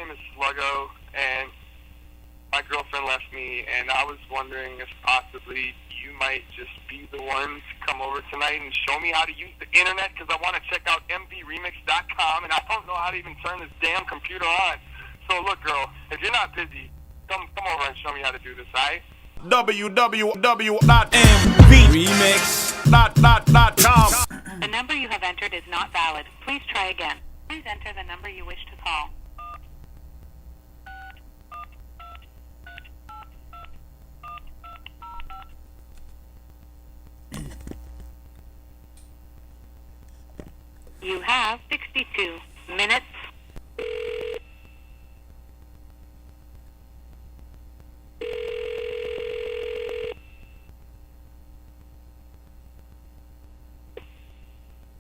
name is Sluggo, and my girlfriend left me, and I was wondering if possibly you might just be the one to come over tonight and show me how to use the internet, because I want to check out MVRemix.com, and I don't know how to even turn this damn computer on. So look, girl, if you're not busy, come over and show me how to do this, alright? www.mvremix.com. The number you have entered is not valid. Please try again. Please enter the number you wish to call. You have 62 minutes.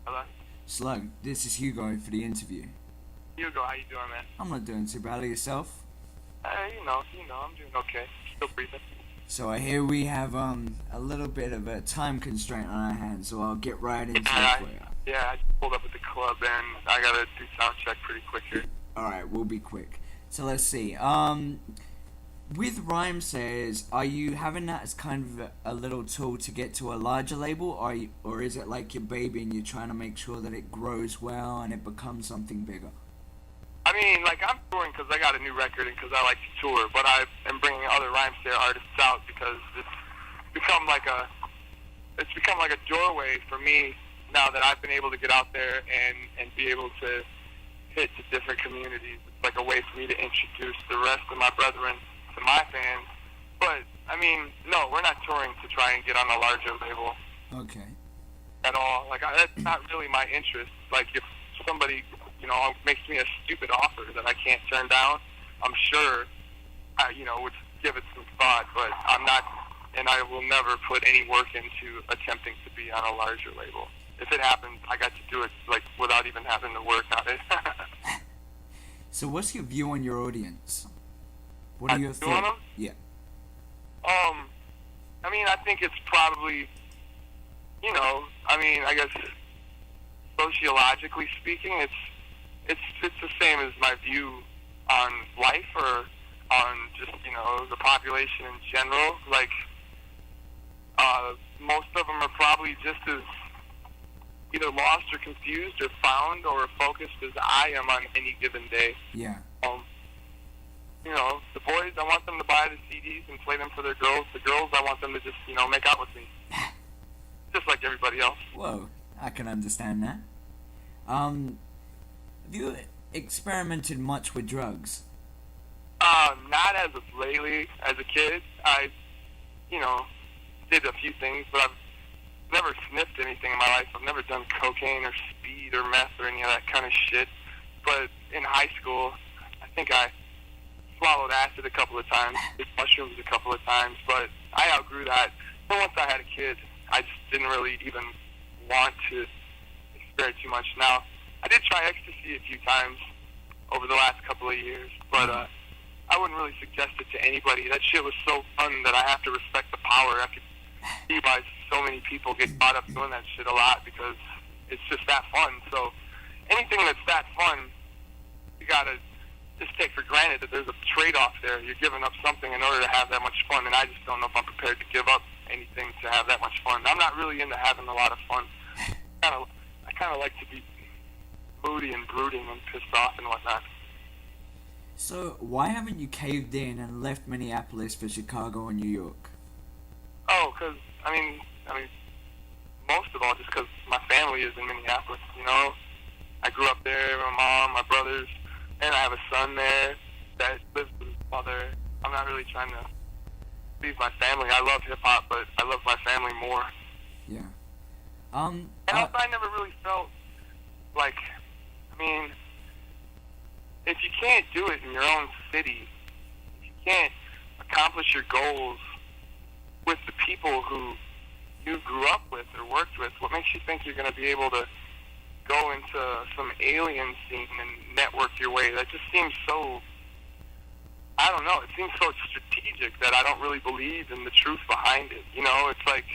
Hello? Slug, this is Hugo for the interview. Hugo, how you doing, man? I'm not doing too badly. Yourself? You know, I'm doing okay. Still breathing. So I hear we have a little bit of a time constraint on our hands, so I'll get right into it for you. Yeah, I just pulled up at the club, and I gotta do sound check pretty quick here. Alright, we'll be quick. So let's see. With Rhyme Says, are you having that as kind of a little tool to get to a larger label, or is it like your baby and you're trying to make sure that it grows well and it becomes something bigger? I mean, like, I'm touring because I got a new record and because I like to tour, but I am bringing other Rhymestare artists out because it's become like a doorway for me now that I've been able to get out there and be able to hit to different communities. It's like a way for me to introduce the rest of my brethren to my fans. But, I mean, no, we're not touring to try and get on a larger label. Okay. At all. Like, that's not really my interest. Like, if somebody, makes me a stupid offer that I can't turn down, I'm sure I, would give it some thought, but I'm not, and I will never put any work into attempting to be on a larger label. If it happens, I got to do it, like, without even having to work on it. So what's your view on your audience? What are your thoughts? Yeah. I mean, I think it's probably, I guess sociologically speaking, it's the same as my view on life or on just, the population in general. Like, most of them are probably just as either lost or confused or found or focused as I am on any given day. Yeah. The boys, I want them to buy the CDs and play them for their girls. The girls, I want them to just, make out with me. Just like everybody else. Whoa, I can understand that. Have you experimented much with drugs? Not as of lately. As a kid, I, did a few things, but I've never sniffed anything in my life. I've never done cocaine or speed or meth or any of that kind of shit. But in high school, I think I swallowed acid a couple of times, did mushrooms a couple of times, but I outgrew that. And once I had a kid, I just didn't really even want to experiment too much. Now, I did try ecstasy a few times over the last couple of years, but I wouldn't really suggest it to anybody. That shit was so fun that I have to respect the power. I could see why so many people get caught up doing that shit a lot because it's just that fun. So anything that's that fun, you gotta just take for granted that there's a trade-off there. You're giving up something in order to have that much fun, and I just don't know if I'm prepared to give up anything to have that much fun. I'm not really into having a lot of fun. I kind of like to be moody and brooding and pissed off and whatnot. So why haven't you caved in and left Minneapolis for Chicago or New York? Oh, because, I mean, most of all, just because my family is in Minneapolis, I grew up there, my mom, my brothers, and I have a son there that lives with his mother. I'm not really trying to leave my family. I love hip-hop, but I love my family more. Yeah. And also, I never really felt like, if you can't do it in your own city, if you can't accomplish your goals with the people who you grew up with or worked with, what makes you think you're going to be able to go into some alien scene and network your way? That just seems so, I don't know, it seems so strategic that I don't really believe in the truth behind it. It's like,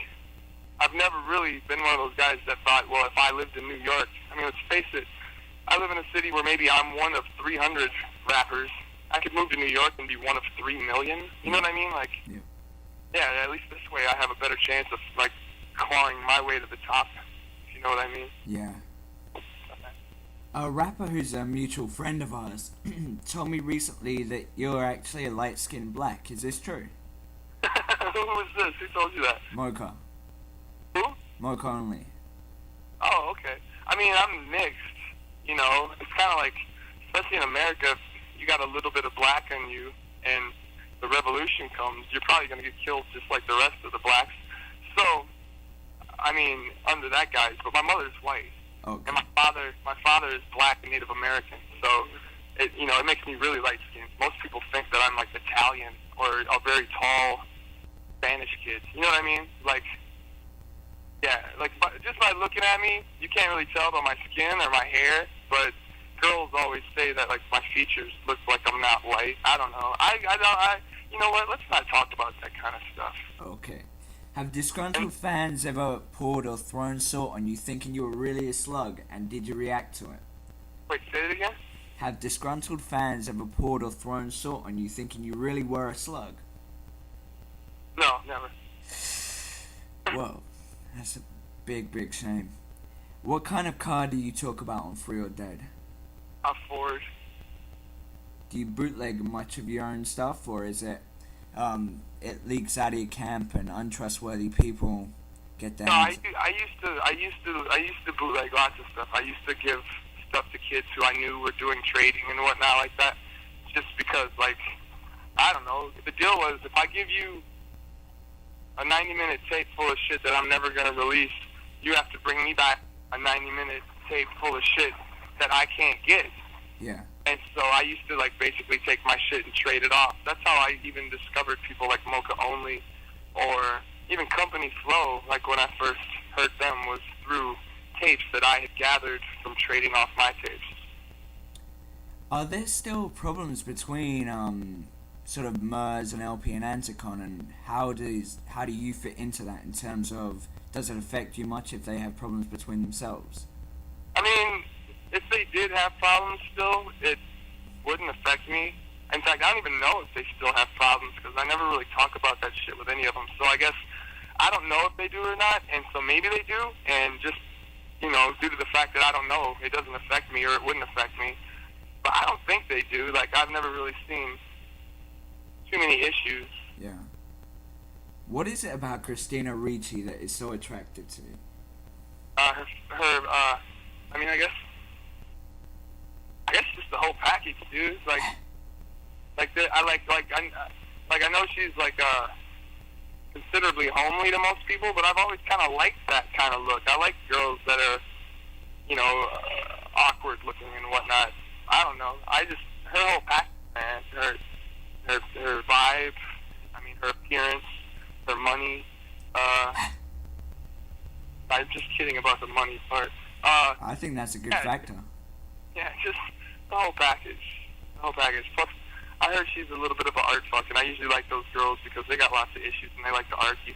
I've never really been one of those guys that thought, well, if I lived in New York, let's face it, I live in a city where maybe I'm one of 300 rappers. I could move to New York and be one of 3 million. You know what I mean? Like, yeah, at least this way I have a better chance of, like, clawing my way to the top, if you know what I mean. Yeah. A rapper who's a mutual friend of ours told me recently that you're actually a light-skinned black. Is this true? Who was this? Who told you that? Mocha. Who? Mocha only. Oh, okay. I mean, I'm mixed, you know. It's kind of like, especially in America, you got a little bit of black in you, and the revolution comes, you're probably going to get killed just like the rest of the blacks. So, I mean, under that guise, but my mother's white. Okay. And my father is black and Native American. So, it makes me really light-skinned. Most people think that I'm, like, Italian or a very tall Spanish kid. You know what I mean? Like, yeah, like, just by looking at me, you can't really tell by my skin or my hair, but girls always say that, like, my features look like I'm not white. I don't know. You know what? Let's not talk about that kind of stuff. Okay. Have disgruntled fans ever poured or thrown salt on you thinking you were really a slug, and did you react to it? Wait, say it again? Have disgruntled fans ever poured or thrown salt on you thinking you really were a slug? No, never. Whoa, that's a big, big shame. What kind of car do you talk about on Free or Dead? A Ford. Do you bootleg much of your own stuff, or is it leaks out of your camp and untrustworthy people get their No, hands? I used to bootleg lots of stuff. I used to give stuff to kids who I knew were doing trading and whatnot like that, just because, like, I don't know. The deal was, if I give you a 90-minute tape full of shit that I'm never going to release, you have to bring me back a 90-minute tape full of shit that I can't get. Yeah. And so I used to, like, basically take my shit and trade it off. That's how I even discovered people like Mocha Only, or even Company Flow. Like, when I first heard them was through tapes that I had gathered from trading off my tapes. Are there still problems between sort of MERS and LP and Anticon, and how do you fit into that in terms of, does it affect you much if they have problems between themselves? I mean, if they did have problems still, it wouldn't affect me. In fact, I don't even know if they still have problems, because I never really talk about that shit with any of them. So I guess I don't know if they do or not, and so maybe they do, and just, you know, due to the fact that I don't know, it doesn't affect me, or it wouldn't affect me. But I don't think they do. Like, I've never really seen too many issues. Yeah. What is it about Christina Ricci that is so attractive to you? I mean, I guess just the whole package, dude. Like I know she's like considerably homely to most people, but I've always kind of liked that kind of look. I like girls that are, you know, awkward looking and whatnot. I don't know. Her whole package, man. Her vibe. I mean, her appearance, her money. I'm just kidding about the money part. I think that's a good factor. Yeah, just the whole package. Plus, I heard she's a little bit of an art fuck, and I usually like those girls because they got lots of issues and they like to argue.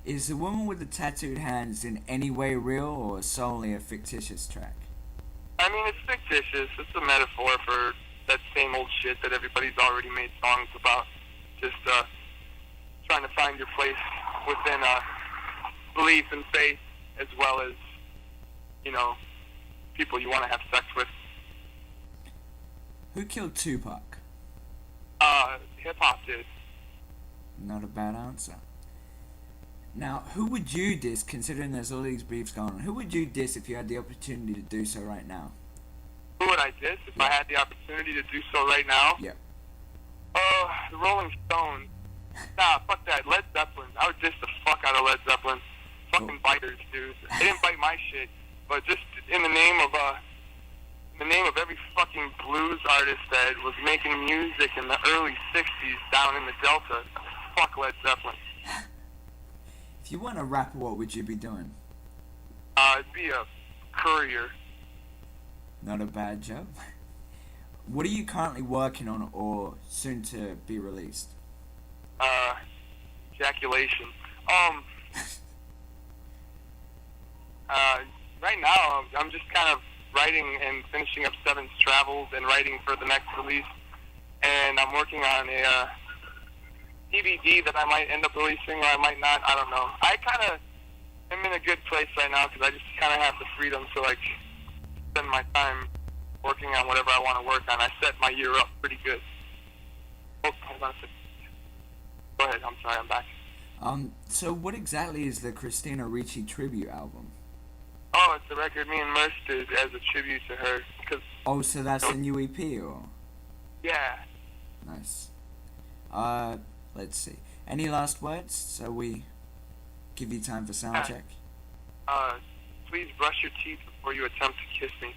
Is the woman with the tattooed hands in any way real or solely a fictitious track? I mean, it's fictitious. It's a metaphor for that same old shit that everybody's already made songs about. Just trying to find your place within belief and faith, as well as, you know, people you want to have sex with. Who killed Tupac? Hip-hop did. Not a bad answer. Now, who would you diss, considering there's all these beefs going on? Who would you diss if you had the opportunity to do so right now? Who would I diss if I had the opportunity to do so right now? Yeah. The Rolling Stones. Nah, fuck that. Led Zeppelin. I would diss the fuck out of Led Zeppelin. Fucking biters, dude. They didn't bite my shit, but just in the name of every fucking blues artist that was making music in the early 60s down in the Delta, fuck Led Zeppelin. If you weren't a rapper, what would you be doing? I'd be a courier. Not a bad job. What are you currently working on or soon to be released? Ejaculation. Right now, I'm just kind of writing and finishing up Seven's Travels and writing for the next release. And I'm working on a DVD that I might end up releasing or I might not. I don't know. I kind of am in a good place right now because I just kind of have the freedom to like spend my time working on whatever I want to work on. I set my year up pretty good. Oh, hold on a second. Go ahead. I'm sorry. I'm back. So what exactly is the Christina Ricci tribute album? Oh, it's a record me and Merce did as a tribute to her. Oh, so that's a new EP, or? Yeah. Nice. Let's see. Any last words? So we give you time for sound check. Please brush your teeth before you attempt to kiss me.